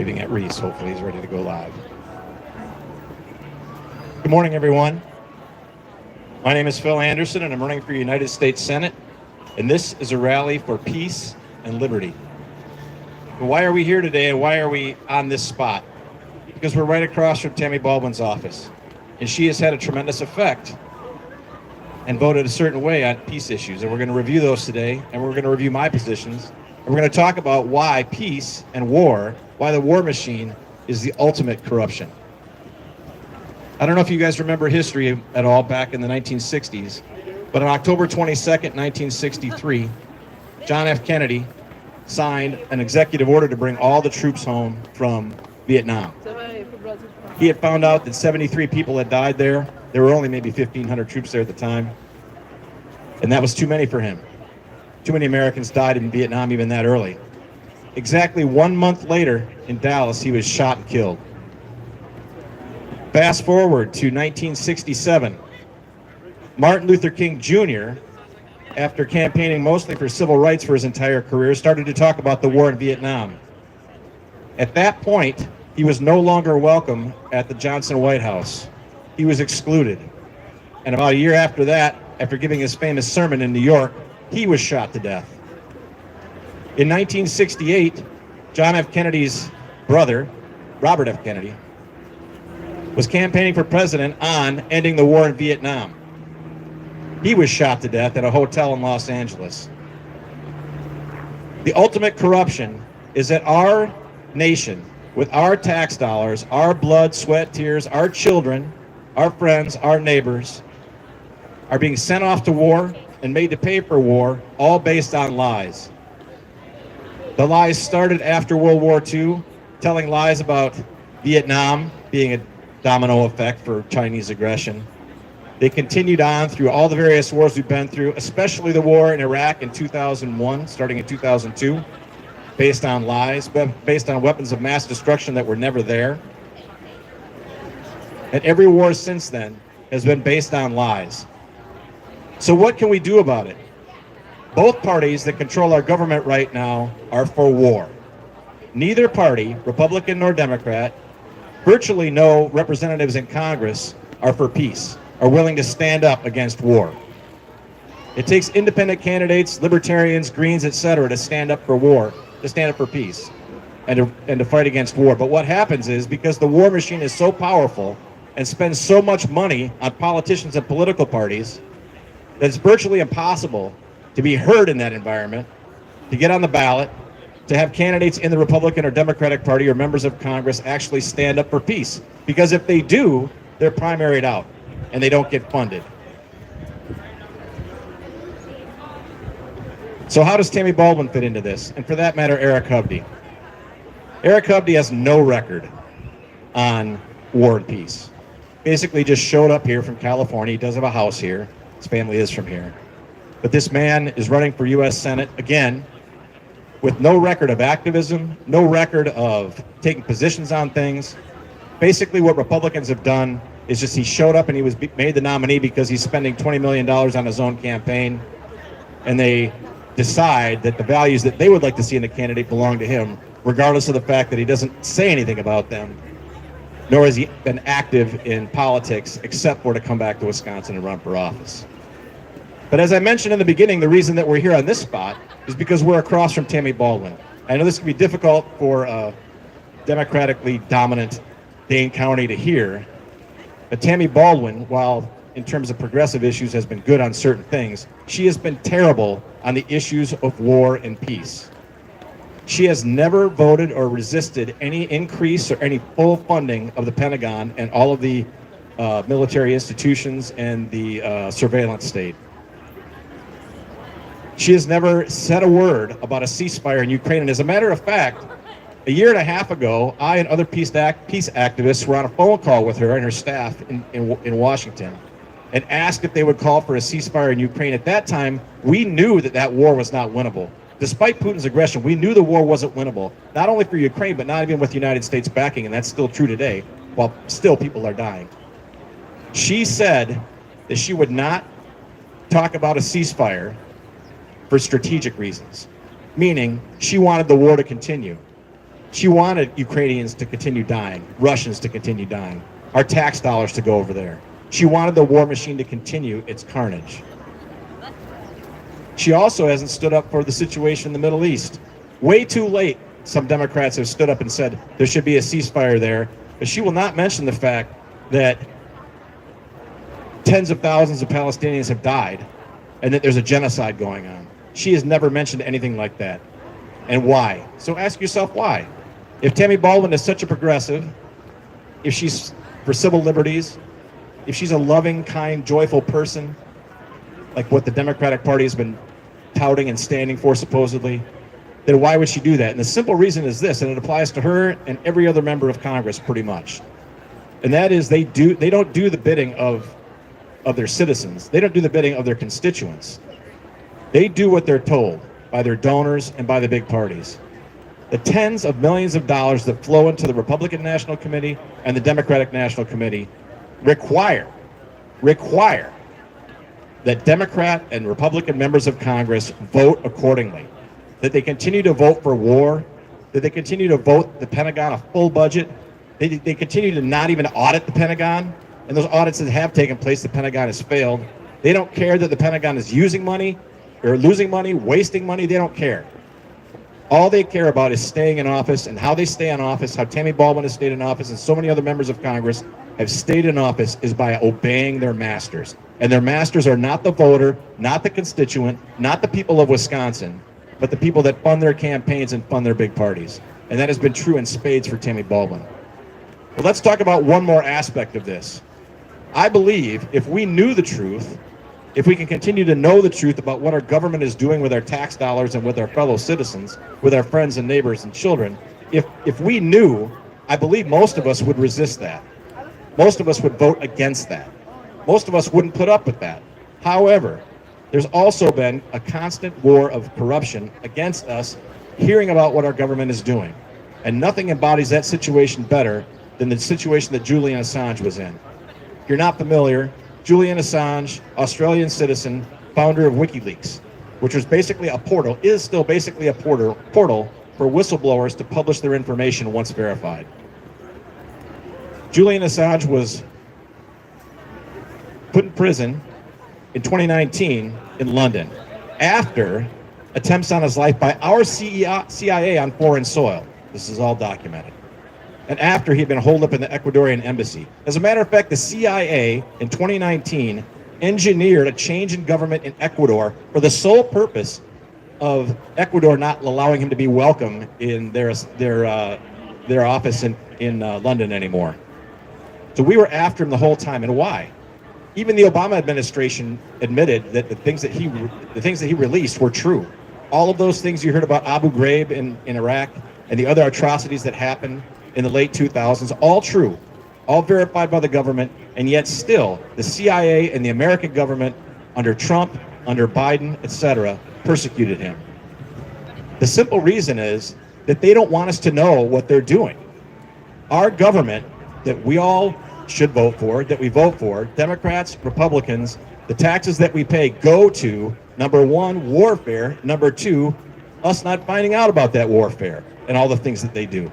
waving at Reese. Hopefully he's ready to go live. Good morning, everyone. My name is Phil Anderson, and I'm running for United States Senate, and this is a rally for peace and liberty. But why are we here today, and why are we on this spot? Because we're right across from Tammy Baldwin's office, and she has had a tremendous effect and voted a certain way on peace issues, and we're going to review those today, and we're going to review my positions, and we're going to talk about why peace and war, why the war machine is the ultimate corruption. I don't know if you guys remember history at all back in the 1960s, but on October 22nd, 1963, John F. Kennedy signed an executive order to bring all the troops home from Vietnam. He had found out that 73 people had died there. There were only maybe 1,500 troops there at the time, and that was too many for him. Too many Americans died in Vietnam even that early. Exactly 1 month later in Dallas, he was shot and killed. Fast forward to 1967. Martin Luther King Jr., after campaigning mostly for civil rights for his entire career, started to talk about the war in Vietnam. At that point, he was no longer welcome at the Johnson White House. He was excluded. And about a year after that, after giving his famous sermon in New York, he was shot to death. In 1968, John F. Kennedy's brother, Robert F. Kennedy, was campaigning for president on ending the war in Vietnam. He was shot to death at a hotel in Los Angeles. The ultimate corruption is that our nation, with our tax dollars, our blood, sweat, tears, our children, our friends, our neighbors, are being sent off to war and made to pay for war, all based on lies. The lies started after World War II, telling lies about Vietnam being a domino effect for Chinese aggression. They continued on through all the various wars we've been through, especially the war in Iraq in 2001, starting in 2002, based on lies, based on weapons of mass destruction that were never there. And every war since then has been based on lies. So what can we do about it? Both parties that control our government right now are for war. Neither party, Republican nor Democrat, virtually no representatives in Congress are for peace, are willing to stand up against war. It takes independent candidates, libertarians, Greens, etc., to stand up for war, to stand up for peace, and to fight against war. But what happens is, because the war machine is so powerful and spends so much money on politicians and political parties, that it's virtually impossible to be heard in that environment, to get on the ballot, to have candidates in the Republican or Democratic Party or members of Congress actually stand up for peace. Because if they do, they're primaried out and they don't get funded. So how does Tammy Baldwin fit into this? And for that matter, Eric Hovde. Eric Hovde has no record on war and peace. Basically just showed up here from California. He does have a house here. His family is from here. But this man is running for U.S. Senate, again, with no record of activism, no record of taking positions on things. Basically what Republicans have done is just he showed up and he was made the nominee because he's spending $20 million on his own campaign, and they decide that the values that they would like to see in the candidate belong to him, regardless of the fact that he doesn't say anything about them, nor has he been active in politics except for to come back to Wisconsin and run for office. But as I mentioned in the beginning, the reason that we're here on this spot is because we're across from Tammy Baldwin. I know this can be difficult for a democratically dominant Dane County to hear, but Tammy Baldwin, while in terms of progressive issues has been good on certain things, she has been terrible on the issues of war and peace. She has never voted or resisted any increase or any full funding of the Pentagon and all of the military institutions and the surveillance state. She has never said a word about a ceasefire in Ukraine. And as a matter of fact, a year and a half ago, I and other peace activists were on a phone call with her and her staff in Washington and asked if they would call for a ceasefire in Ukraine. At that time, we knew that that war was not winnable. Despite Putin's aggression, we knew the war wasn't winnable, not only for Ukraine, but not even with the United States backing, and that's still true today, while still people are dying. She said that she would not talk about a ceasefire for strategic reasons, meaning she wanted the war to continue. She wanted Ukrainians to continue dying, Russians to continue dying, our tax dollars to go over there. She wanted the war machine to continue its carnage. She also hasn't stood up for the situation in the Middle East. Way too late, some Democrats have stood up and said there should be a ceasefire there, but she will not mention the fact that tens of thousands of Palestinians have died and that there's a genocide going on. She has never mentioned anything like that. And why? So ask yourself why. If Tammy Baldwin is such a progressive, if she's for civil liberties, if she's a loving, kind, joyful person, like what the Democratic Party has been touting and standing for supposedly, then why would she do that? And the simple reason is this, and it applies to her and every other member of Congress pretty much. And that is they don't do the bidding of their citizens. They don't do the bidding of their constituents. They do what they're told by their donors and by the big parties. The tens of millions of dollars that flow into the Republican National Committee and the Democratic National Committee require that Democrat and Republican members of Congress vote accordingly, that they continue to vote for war, that they continue to vote the Pentagon a full budget, they continue to not even audit the Pentagon, and those audits that have taken place, the Pentagon has failed. They don't care that the Pentagon is using money or losing money, wasting money, they don't care. All they care about is staying in office and how they stay in office, how Tammy Baldwin has stayed in office and so many other members of Congress have stayed in office is by obeying their masters. And their masters are not the voter, not the constituent, not the people of Wisconsin, but the people that fund their campaigns and fund their big parties. And that has been true in spades for Tammy Baldwin. But let's talk about one more aspect of this. I believe if we knew the truth, if we can continue to know the truth about what our government is doing with our tax dollars and with our fellow citizens, with our friends and neighbors and children, if we knew, I believe most of us would resist that. Most of us would vote against that. Most of us wouldn't put up with that. However, there's also been a constant war of corruption against us hearing about what our government is doing. And nothing embodies that situation better than the situation that Julian Assange was in. If you're not familiar, Julian Assange, Australian citizen, founder of WikiLeaks, which was basically a portal, is still basically a portal for whistleblowers to publish their information once verified. Julian Assange was put in prison in 2019 in London after attempts on his life by our CIA on foreign soil. This is all documented. And after he'd been holed up in the Ecuadorian embassy. As a matter of fact, the CIA in 2019 engineered a change in government in Ecuador for the sole purpose of Ecuador not allowing him to be welcome in their office in London anymore. So we were after him the whole time. And why? Even the Obama administration admitted that the things that he released were true. All of those things you heard about Abu Ghraib in Iraq and the other atrocities that happened in the late 2000s, all true, all verified by the government, and yet still the CIA and the American government under Trump, under Biden, etc., persecuted him. The simple reason is that they don't want us to know what they're doing. Our government that we all should vote for, that we vote for, Democrats, Republicans, the taxes that we pay go to, number one, warfare, number two, us not finding out about that warfare and all the things that they do.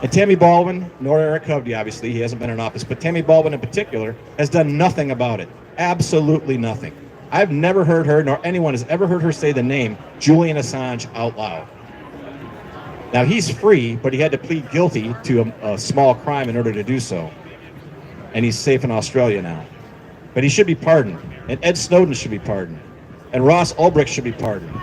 And Tammy Baldwin, nor Eric Hovde, obviously, he hasn't been in office, but Tammy Baldwin in particular has done nothing about it. Absolutely nothing. I've never heard her, nor anyone has ever heard her say the name Julian Assange out loud. Now, he's free, but he had to plead guilty to a small crime in order to do so. And he's safe in Australia now. But he should be pardoned. And Ed Snowden should be pardoned. And Ross Ulbricht should be pardoned.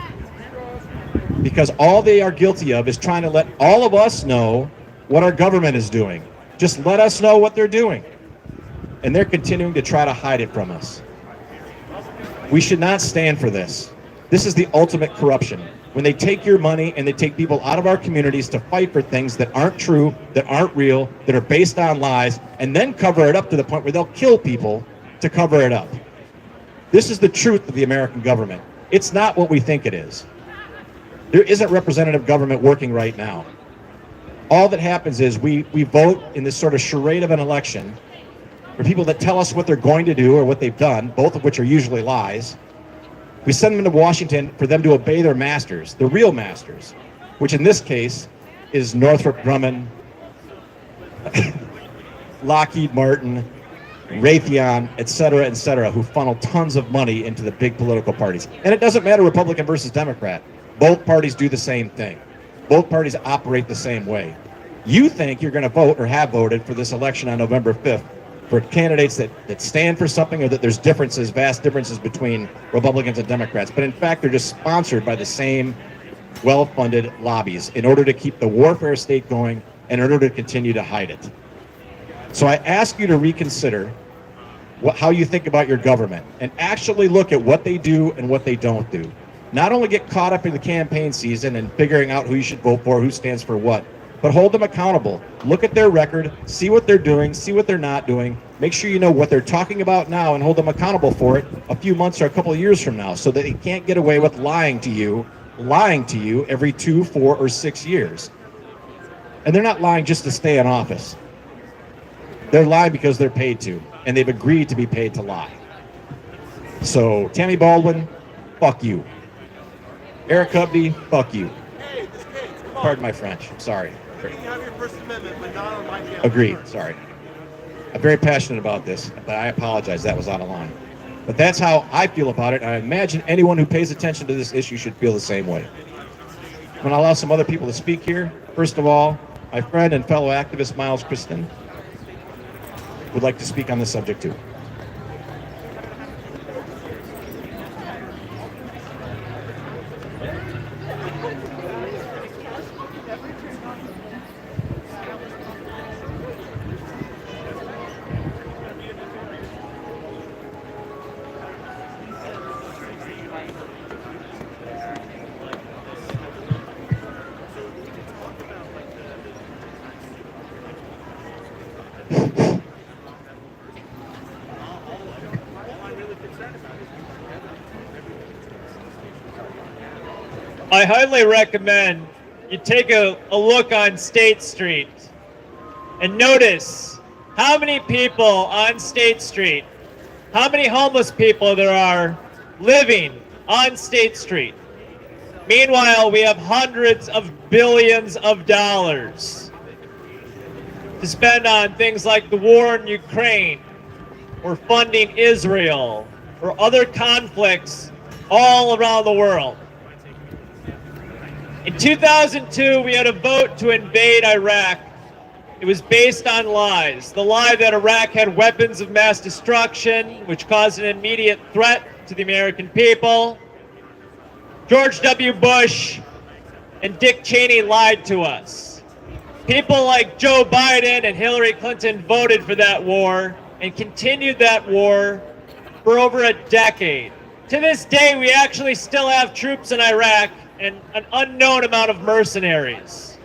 Because all they are guilty of is trying to let all of us know what our government is doing. Just let us know what they're doing. And they're continuing to try to hide it from us. We should not stand for this. This is the ultimate corruption. When they take your money and they take people out of our communities to fight for things that aren't true, that aren't real, that are based on lies, and then cover it up to the point where they'll kill people to cover it up. This is the truth of the American government. It's not what we think it is. There isn't representative government working right now. All that happens is we vote in this sort of charade of an election for people that tell us what they're going to do or what they've done, both of which are usually lies. We send them to Washington for them to obey their masters, the real masters. which in this case is Northrop Grumman, Lockheed Martin, Raytheon, et cetera, who funnel tons of money into the big political parties. And it doesn't matter Republican versus Democrat. Both parties do the same thing. Both parties operate the same way. You think you're going to vote or have voted for this election on November 5th for candidates that stand for something, or that there's differences, vast differences between Republicans and Democrats. But in fact, they're just sponsored by the same well-funded lobbies in order to keep the warfare state going and in order to continue to hide it. So I ask you to reconsider how you think about your government and actually look at what they do and what they don't do. Not only get caught up in the campaign season and figuring out who you should vote for, who stands for what, but hold them accountable. Look at their record, see what they're doing, see what they're not doing. Make sure you know what they're talking about now and hold them accountable for it a few months or a couple of years from now, so that they can't get away with lying to you every 2, 4, or 6 years. And they're not lying just to stay in office. They're lying because they're paid to, and they've agreed to be paid to lie. So Tammy Baldwin, fuck you. Eric Hubney, fuck you. Pardon my French, I'm sorry. You can have your First Amendment, but not on my family. Agreed, sorry. I'm very passionate about this, but I apologize, that was out of line. But that's how I feel about it, and I imagine anyone who pays attention to this issue should feel the same way. I'm going to allow some other people to speak here. First of all, my friend and fellow activist Miles Kristen would like to speak on this subject too. I highly recommend you take a look on State Street and notice how many people on State Street, how many homeless people there are living on State Street. Meanwhile, we have hundreds of billions of dollars to spend on things like the war in Ukraine, or funding Israel, or other conflicts all around the world. In 2002, we had a vote to invade Iraq. It was based on lies. The lie that Iraq had weapons of mass destruction, which caused an immediate threat to the American people. George W. Bush and Dick Cheney lied to us. People like Joe Biden and Hillary Clinton voted for that war and continued that war for over a decade. To this day, we actually still have troops in Iraq and an unknown amount of mercenaries.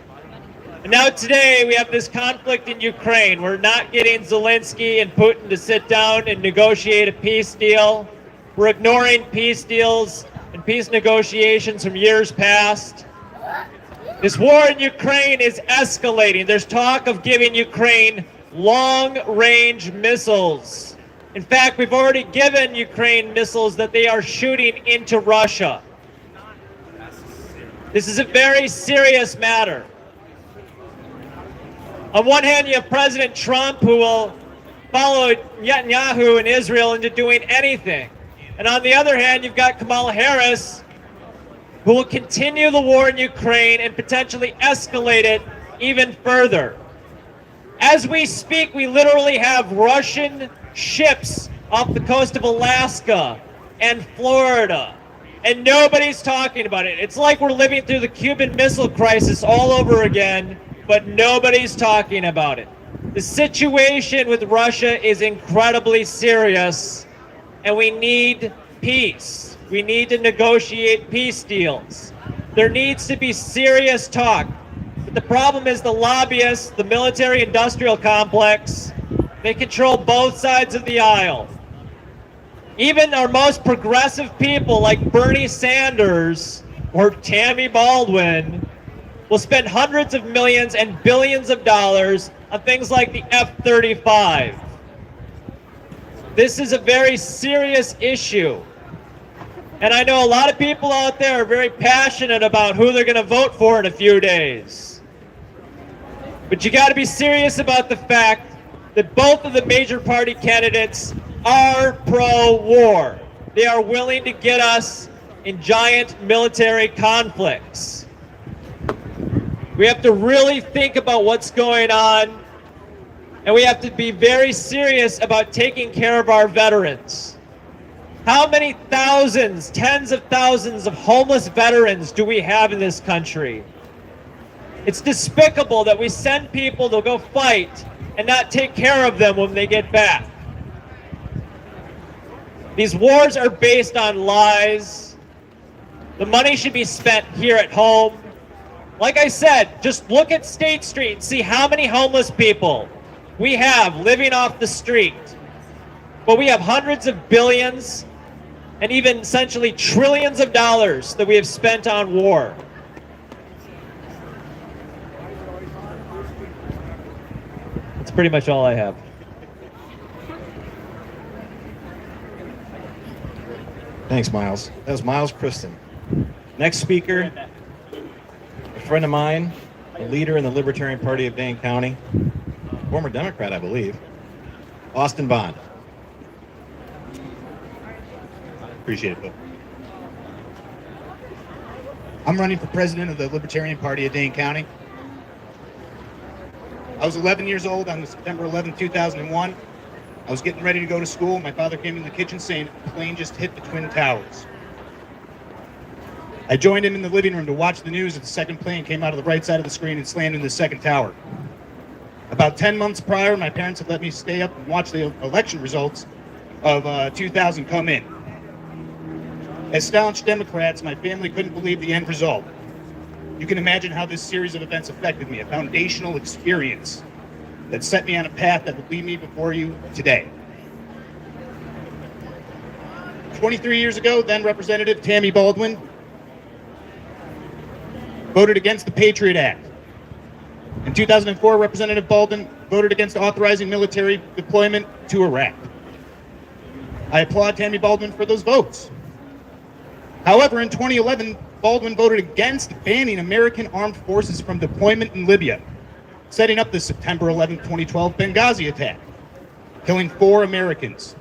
And now today we have this conflict in Ukraine. We're not getting Zelensky and Putin to sit down and negotiate a peace deal. We're ignoring peace deals and peace negotiations from years past. This war in Ukraine is escalating. There's talk of giving Ukraine long-range missiles. In fact, we've already given Ukraine missiles that they are shooting into Russia. This is a very serious matter. On one hand, you have President Trump, who will follow Netanyahu in Israel into doing anything. And on the other hand, you've got Kamala Harris, who will continue the war in Ukraine and potentially escalate it even further. As we speak, we literally have Russian ships off the coast of Alaska and Florida. And nobody's talking about it. It's like we're living through the Cuban Missile Crisis all over again, but nobody's talking about it. The situation with Russia is incredibly serious, and we need peace. We need to negotiate peace deals. There needs to be serious talk. But the problem is the lobbyists, the military-industrial complex, they control both sides of the aisle. Even our most progressive people like Bernie Sanders or Tammy Baldwin will spend hundreds of millions and billions of dollars on things like the F-35. This is a very serious issue. And I know a lot of people out there are very passionate about who they're going to vote for in a few days. But you got to be serious about the fact that both of the major party candidates are pro-war. They are willing to get us in giant military conflicts. We have to really think about what's going on, and we have to be very serious about taking care of our veterans. How many thousands, tens of thousands of homeless veterans do we have in this country? It's despicable that we send people to go fight and not take care of them when they get back. These wars are based on lies. The money should be spent here at home. Like I said, just look at State Street and see how many homeless people we have living off the street. But we have hundreds of billions and even essentially trillions of dollars that we have spent on war. That's pretty much all I have. Thanks, Miles. That was Miles Kristen. Next speaker, a friend of mine, a leader in the Libertarian Party of Dane County, former Democrat, I believe, Austin Bond. Appreciate it, Bill. I'm running for president of the Libertarian Party of Dane County. I was 11 years old on September 11, 2001. I was getting ready to go to school. My father came in the kitchen saying a plane just hit the Twin Towers. I joined him in the living room to watch the news as the second plane came out of the right side of the screen and slammed into the second tower. About 10 months prior, my parents had let me stay up and watch the election results of 2000 come in. As staunch Democrats, my family couldn't believe the end result. You can imagine how this series of events affected me, a foundational experience that set me on a path that would lead me before you today. 23 years ago, then Representative Tammy Baldwin voted against the Patriot Act. In 2004, Representative Baldwin voted against authorizing military deployment to Iraq. I applaud Tammy Baldwin for those votes. However, in 2011, Baldwin voted against banning American armed forces from deployment in Libya, setting up the September 11, 2012 Benghazi attack, killing 4 Americans.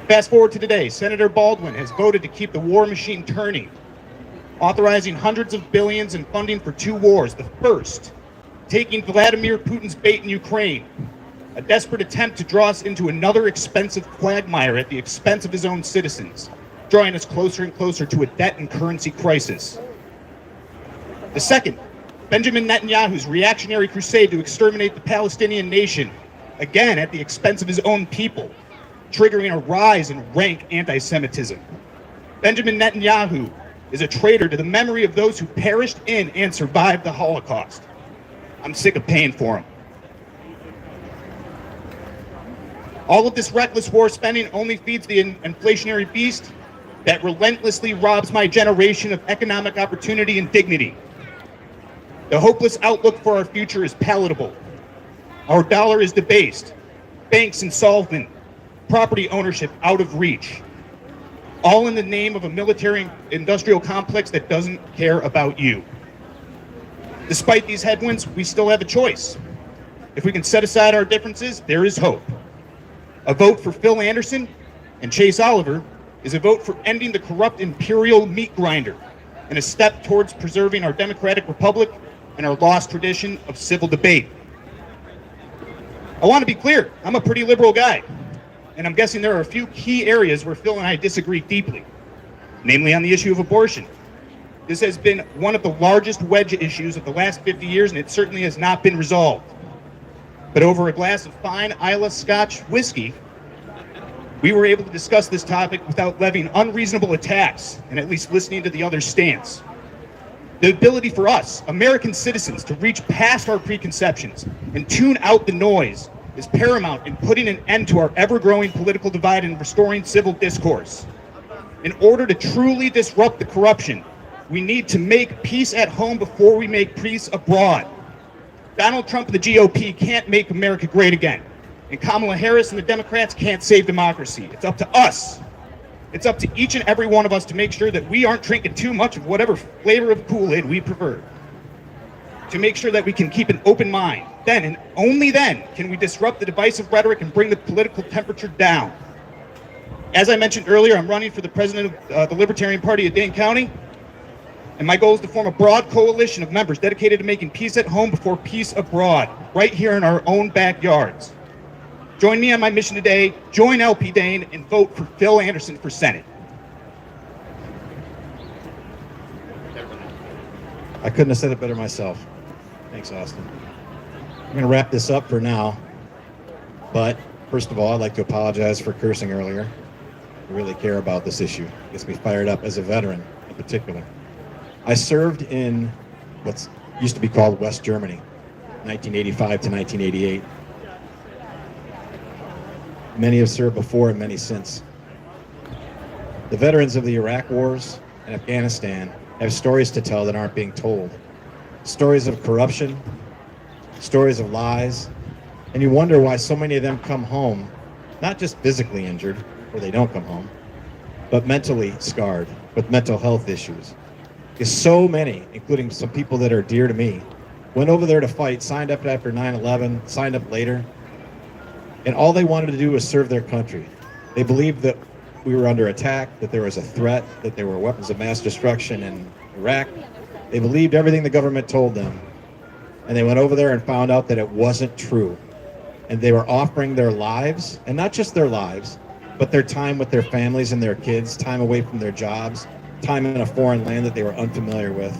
Fast forward to today, Senator Baldwin has voted to keep the war machine turning, authorizing hundreds of billions in funding for 2 wars. The first, taking Vladimir Putin's bait in Ukraine, a desperate attempt to draw us into another expensive quagmire at the expense of his own citizens, drawing us closer and closer to a debt and currency crisis. The second, Benjamin Netanyahu's reactionary crusade to exterminate the Palestinian nation, again at the expense of his own people, triggering a rise in rank anti-Semitism. Benjamin Netanyahu is a traitor to the memory of those who perished in and survived the Holocaust. I'm sick of paying for him. All of this reckless war spending only feeds the inflationary beast that relentlessly robs my generation of economic opportunity and dignity. The hopeless outlook for our future is palatable. Our dollar is debased, banks insolvent, property ownership out of reach, all in the name of a military-industrial complex that doesn't care about you. Despite these headwinds, we still have a choice. If we can set aside our differences, there is hope. A vote for Phil Anderson and Chase Oliver is a vote for ending the corrupt imperial meat grinder and a step towards preserving our democratic republic and our lost tradition of civil debate. I want to be clear, I'm a pretty liberal guy, and I'm guessing there are a few key areas where Phil and I disagree deeply, namely on the issue of abortion. This has been one of the largest wedge issues of the last 50 years, and it certainly has not been resolved. But over a glass of fine Islay Scotch whiskey, we were able to discuss this topic without levying unreasonable attacks and at least listening to the other's stance. The ability for us, American citizens, to reach past our preconceptions and tune out the noise is paramount in putting an end to our ever-growing political divide and restoring civil discourse. In order to truly disrupt the corruption, we need to make peace at home before we make peace abroad. Donald Trump and the GOP can't make America great again. And Kamala Harris and the Democrats can't save democracy. It's up to us. It's up to each and every one of us to make sure that we aren't drinking too much of whatever flavor of Kool-Aid we prefer. To make sure that we can keep an open mind. Then and only then can we disrupt the divisive rhetoric and bring the political temperature down. As I mentioned earlier, I'm running for the president of the Libertarian Party of Dane County, and my goal is to form a broad coalition of members dedicated to making peace at home before peace abroad, right here in our own backyards. Join me on my mission today, join LP Dane, and vote for Phil Anderson for Senate. I couldn't have said it better myself. Thanks, Austin. I'm going to wrap this up for now. But first of all, I'd like to apologize for cursing earlier. I really care about this issue. It gets me fired up as a veteran in particular. I served in what used to be called West Germany, 1985 to 1988. Many have served before and many since. The veterans of the Iraq wars and Afghanistan have stories to tell that aren't being told. Stories of corruption, stories of lies, and you wonder why so many of them come home, not just physically injured, or they don't come home, but mentally scarred with mental health issues. Because so many, including some people that are dear to me, went over there to fight, signed up after 9/11, signed up later, and all they wanted to do was serve their country. They believed that we were under attack, that there was a threat, that there were weapons of mass destruction in Iraq. They believed everything the government told them, and they went over there and found out that it wasn't true. And they were offering their lives, and not just their lives, but their time with their families and their kids, time away from their jobs, time in a foreign land that they were unfamiliar with,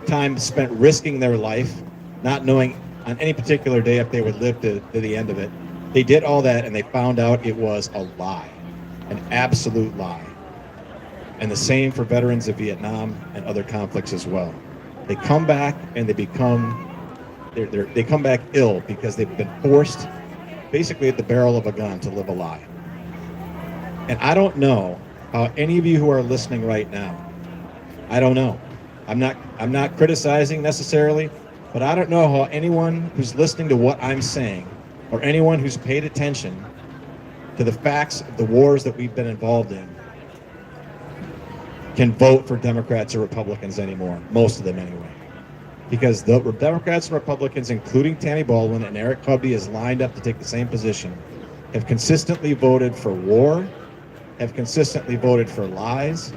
time spent risking their life, not knowing on any particular day if they would live to the end of it. They did all that, and they found out it was a lie, an absolute lie. And the same for veterans of Vietnam and other conflicts as well. They come back and they come back ill because they've been forced basically at the barrel of a gun to live a lie. And I don't know how any of you who are listening right now, I don't know. I'm not criticizing necessarily, but I don't know how anyone who's listening to what I'm saying, or anyone who's paid attention to the facts of the wars that we've been involved in, can vote for Democrats or Republicans anymore, most of them anyway. Because the Democrats and Republicans, including Tammy Baldwin and Eric Hovde, is lined up to take the same position, have consistently voted for war, have consistently voted for lies,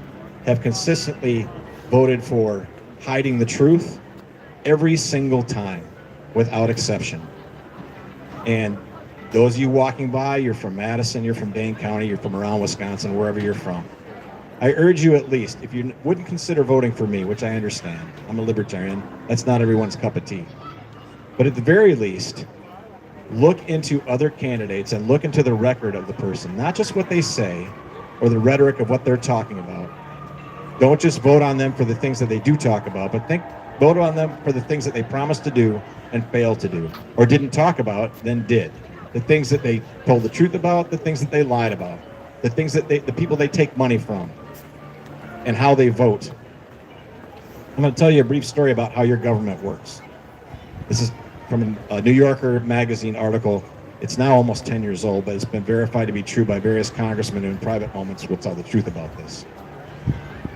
have consistently voted for hiding the truth every single time, without exception. And those of you walking by, you're from Madison, you're from Dane County, you're from around Wisconsin, wherever you're from. I urge you at least, if you wouldn't consider voting for me, which I understand, I'm a libertarian, that's not everyone's cup of tea. But at the very least, look into other candidates and look into the record of the person, not just what they say or the rhetoric of what they're talking about. Don't just vote on them for the things that they do talk about, but vote on them for the things that they promised to do and failed to do, or didn't talk about, then did. The things that they told the truth about, the things that they lied about, the things that the people they take money from, and how they vote. I'm going to tell you a brief story about how your government works. This is from a New Yorker magazine article. It's now almost 10 years old, but it's been verified to be true by various congressmen who in private moments will tell the truth about this.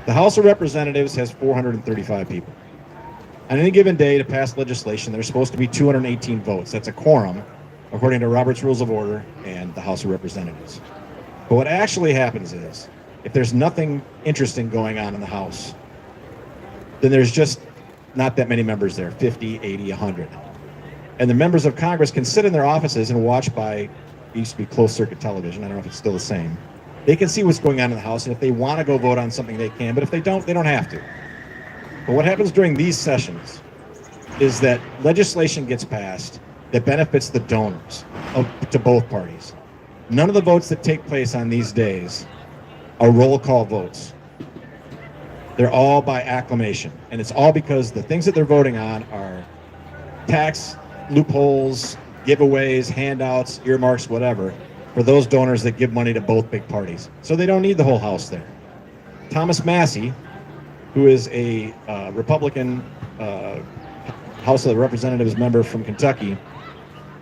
The House of Representatives has 435 people. On any given day to pass legislation, there's supposed to be 218 votes. That's a quorum, according to Robert's Rules of Order and the House of Representatives. But what actually happens is, if there's nothing interesting going on in the House, then there's just not that many members there, 50, 80, 100. And the members of Congress can sit in their offices and watch by, it used to be closed circuit television, I don't know if it's still the same. They can see what's going on in the House, and if they want to go vote on something, they can, but if they don't have to. But what happens during these sessions is that legislation gets passed that benefits the donors to both parties. None of the votes that take place on these days are roll call votes. They're all by acclamation. And it's all because the things that they're voting on are tax loopholes, giveaways, handouts, earmarks, whatever, for those donors that give money to both big parties. So they don't need the whole House there. Thomas Massie, who is a Republican House of Representatives member from Kentucky,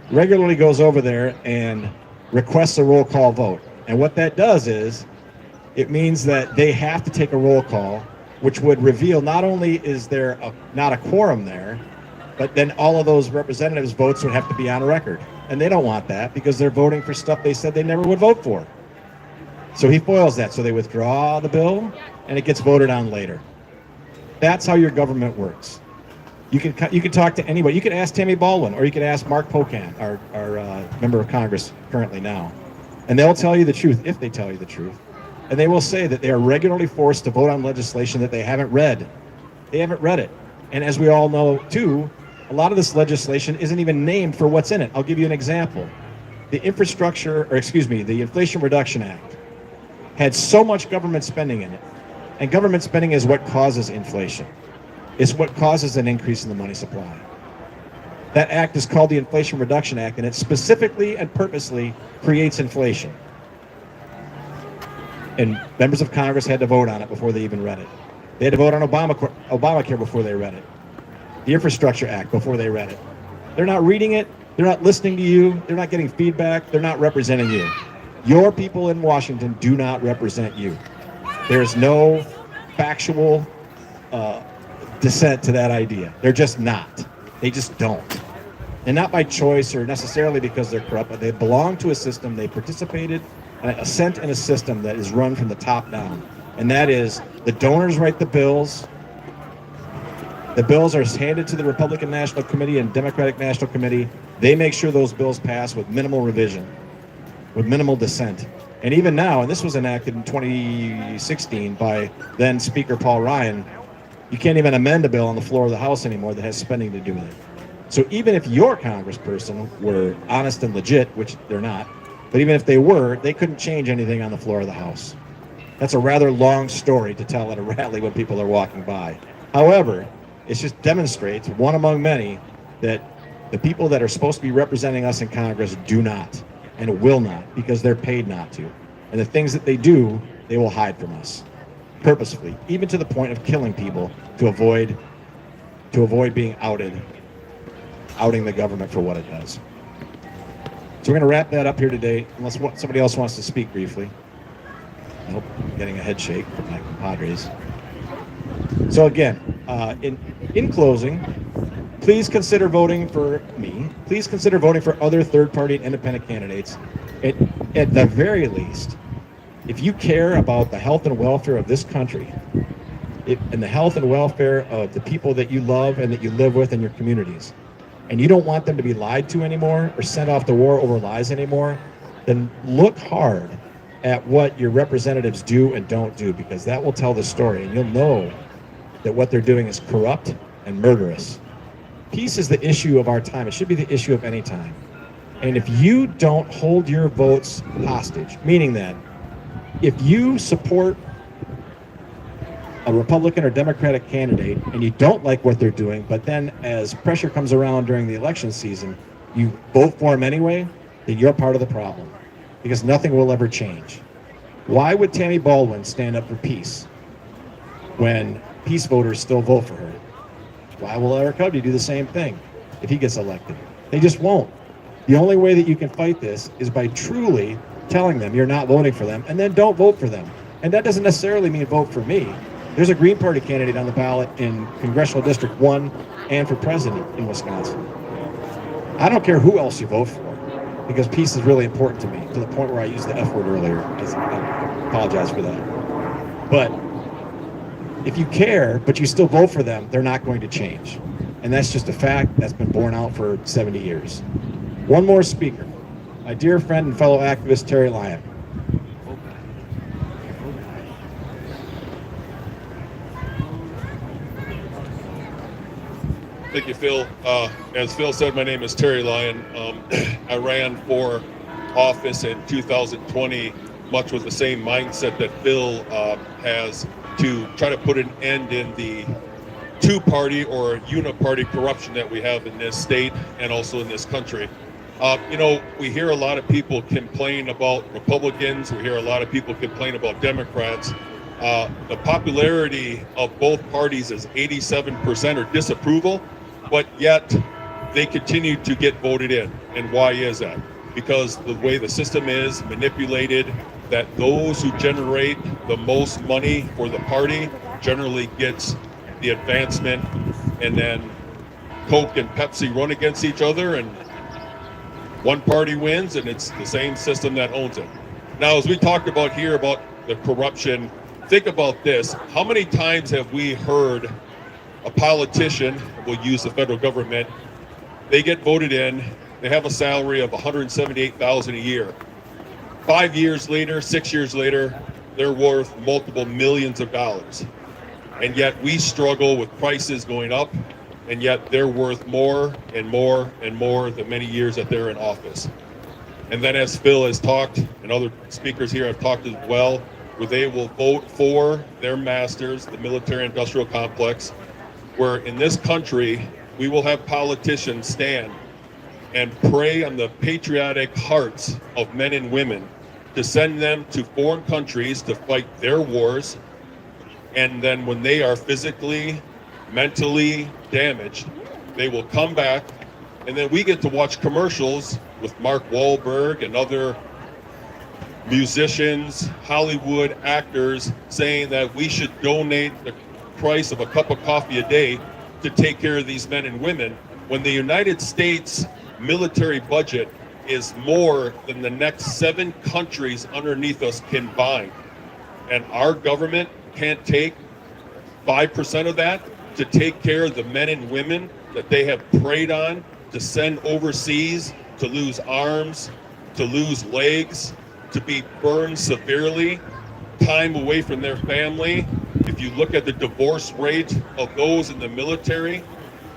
regularly goes over there and requests a roll call vote. And what that does is It means that they have to take a roll call, which would reveal not only is there not a quorum there, but then all of those representatives' votes would have to be on record. And they don't want that because they're voting for stuff they said they never would vote for. So he foils that. So they withdraw the bill and it gets voted on later. That's how your government works. You can talk to anybody. You can ask Tammy Baldwin, or you can ask Mark Pocan, our member of Congress currently now. And they'll tell you the truth, if they tell you the truth. And they will say that they are regularly forced to vote on legislation that they haven't read. They haven't read it. And as we all know, too, a lot of this legislation isn't even named for what's in it. I'll give you an example. The Inflation Reduction Act had so much government spending in it. And government spending is what causes inflation. It's what causes an increase in the money supply. That act is called the Inflation Reduction Act, and it specifically and purposely creates inflation. And members of Congress had to vote on it before they even read it. They had to vote on Obamacare before they read it. The Infrastructure Act before they read it. They're not reading it. They're not listening to you. They're not getting feedback. They're not representing you. Your people in Washington do not represent you. There is no factual dissent to that idea. They're just not. They just don't. And not by choice or necessarily because they're corrupt, but they belong to a system. They participated in assent in a system that is run from the top down. And that is the donors write the bills. The bills are handed to the Republican National Committee and Democratic National Committee. They make sure those bills pass with minimal revision, with minimal dissent. And even now, and this was enacted in 2016 by then Speaker Paul Ryan, you can't even amend a bill on the floor of the House anymore that has spending to do with it. So even if your congressperson were honest and legit, which they're not, but even if they were, they couldn't change anything on the floor of the House. That's a rather long story to tell at a rally when people are walking by. However, it just demonstrates, one among many, that the people that are supposed to be representing us in Congress do not and will not, because they're paid not to. And the things that they do, they will hide from us purposefully, even to the point of killing people to avoid being outing the government for what it does. So we're going to wrap that up here today, unless somebody else wants to speak briefly. Nope, I'm getting a head shake from my compadres. So again, in closing, please consider voting for me. Please consider voting for other third-party and independent candidates. At the very least, if you care about the health and welfare of this country, and the health and welfare of the people that you love and that you live with in your communities, and you don't want them to be lied to anymore or sent off to war over lies anymore, then look hard at what your representatives do and don't do, because that will tell the story, and you'll know that what they're doing is corrupt and murderous. Peace is the issue of our time. It should be the issue of any time. And if you don't hold your votes hostage, meaning that if you support a Republican or Democratic candidate and you don't like what they're doing, but then as pressure comes around during the election season, you vote for them anyway, then you're part of the problem, because nothing will ever change. Why would Tammy Baldwin stand up for peace when peace voters still vote for her? Why will Eric Hovde do the same thing if he gets elected? They just won't. The only way that you can fight this is by truly telling them you're not voting for them, and then don't vote for them. And that doesn't necessarily mean vote for me. There's a Green Party candidate on the ballot in Congressional District 1 and for president in Wisconsin. I don't care who else you vote for, because peace is really important to me, to the point where I used the F word earlier. I apologize for that. But if you care, but you still vote for them, they're not going to change. And that's just a fact that's been borne out for 70 years. One more speaker, my dear friend and fellow activist, Terry Lyon. Thank you, Phil. As Phil said, my name is Terry Lyon. I ran for office in 2020, much with the same mindset that Phil has, to try to put an end in the two-party or uniparty corruption that we have in this state and also in this country. We hear a lot of people complain about Republicans. We hear a lot of people complain about Democrats. The popularity of both parties is 87% or disapproval, but yet they continue to get voted in. And why is that? because the way the system is manipulated, that those who generate the most money for the party generally gets the advancement, and then Coke and Pepsi run against each other and one party wins, and it's the same system that owns it. Now, as we talked about here about the corruption, think about this. How many times have we heard a politician, we'll use the federal government, they get voted in, they have a salary of $178,000 a year. 5 years later, 6 years later, they're worth multiple millions of dollars. And yet we struggle with prices going up, and yet they're worth more and more and more the many years that they're in office. And then, as Phil has talked, and other speakers here have talked as well, where they will vote for their masters, the military-industrial complex, where in this country, we will have politicians stand and prey on the patriotic hearts of men and women to send them to foreign countries to fight their wars. And then when they are physically, mentally damaged, they will come back, and then we get to watch commercials with Mark Wahlberg and other musicians, Hollywood actors, saying that we should donate the price of a cup of coffee a day to take care of these men and women, when the United States military budget is more than the next 7 countries underneath us combined. And our government can't take 5% of that to take care of the men and women that they have preyed on, to send overseas, to lose arms, to lose legs, to be burned severely, time away from their family. If you look at the divorce rate of those in the military,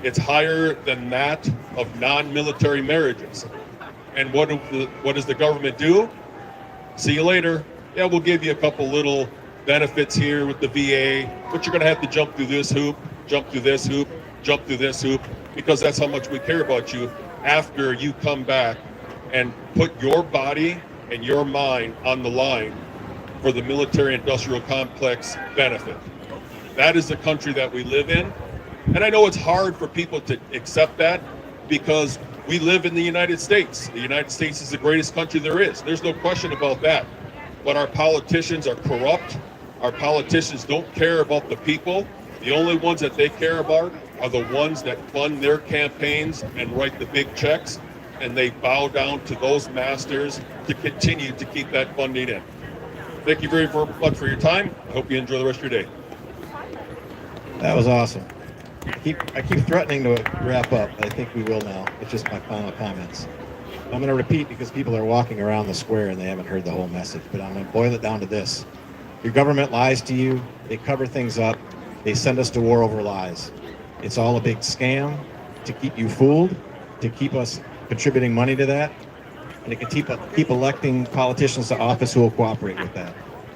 it's higher than that of non-military marriages. And what does the government do? See you later. Yeah, we'll give you a couple little benefits here with the VA, but you're going to have to jump through this hoop, jump through this hoop, jump through this hoop, because that's how much we care about you after you come back and put your body and your mind on the line for the military-industrial complex benefit. That is the country that we live in. And I know it's hard for people to accept that, because we live in the United States. The United States is the greatest country there is. There's no question about that. But our politicians are corrupt. Our politicians don't care about the people. The only ones that they care about are the ones that fund their campaigns and write the big checks, and they bow down to those masters to continue to keep that funding in. Thank you very much for your time. I hope you enjoy the rest of your day. That was awesome. I keep threatening to wrap up, but I think we will now. It's just my final comments. I'm going to repeat because people are walking around the square and they haven't heard the whole message, but I'm going to boil it down to this. Your government lies to you. They cover things up. They send us to war over lies. It's all a big scam to keep you fooled, to keep us contributing money to that, and to keep electing politicians to office who will cooperate with that.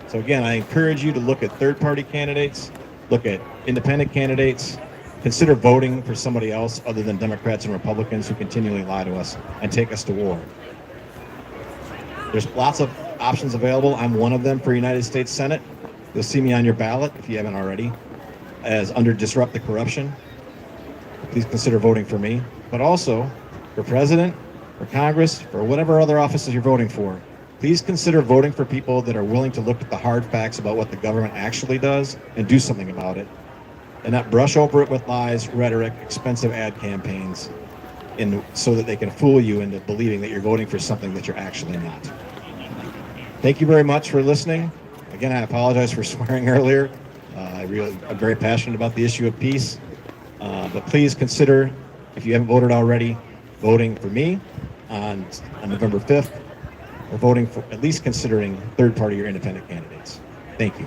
So again, I encourage you to look at third-party candidates, look at independent candidates, consider voting for somebody else other than Democrats and Republicans who continually lie to us and take us to war. There's lots of options available. I'm one of them for United States Senate. You'll see me on your ballot, if you haven't already, as under Disrupt the Corruption. Please consider voting for me. But also, for president, for Congress, for whatever other offices you're voting for, please consider voting for people that are willing to look at the hard facts about what the government actually does and do something about it, and not brush over it with lies, rhetoric, expensive ad campaigns, so that they can fool you into believing that you're voting for something that you're actually not. Thank you very much for listening. Again, I apologize for swearing earlier. I'm very passionate about the issue of peace. But please consider, if you haven't voted already, voting for me on November 5th, or voting for, at least considering third-party or independent candidates. Thank you.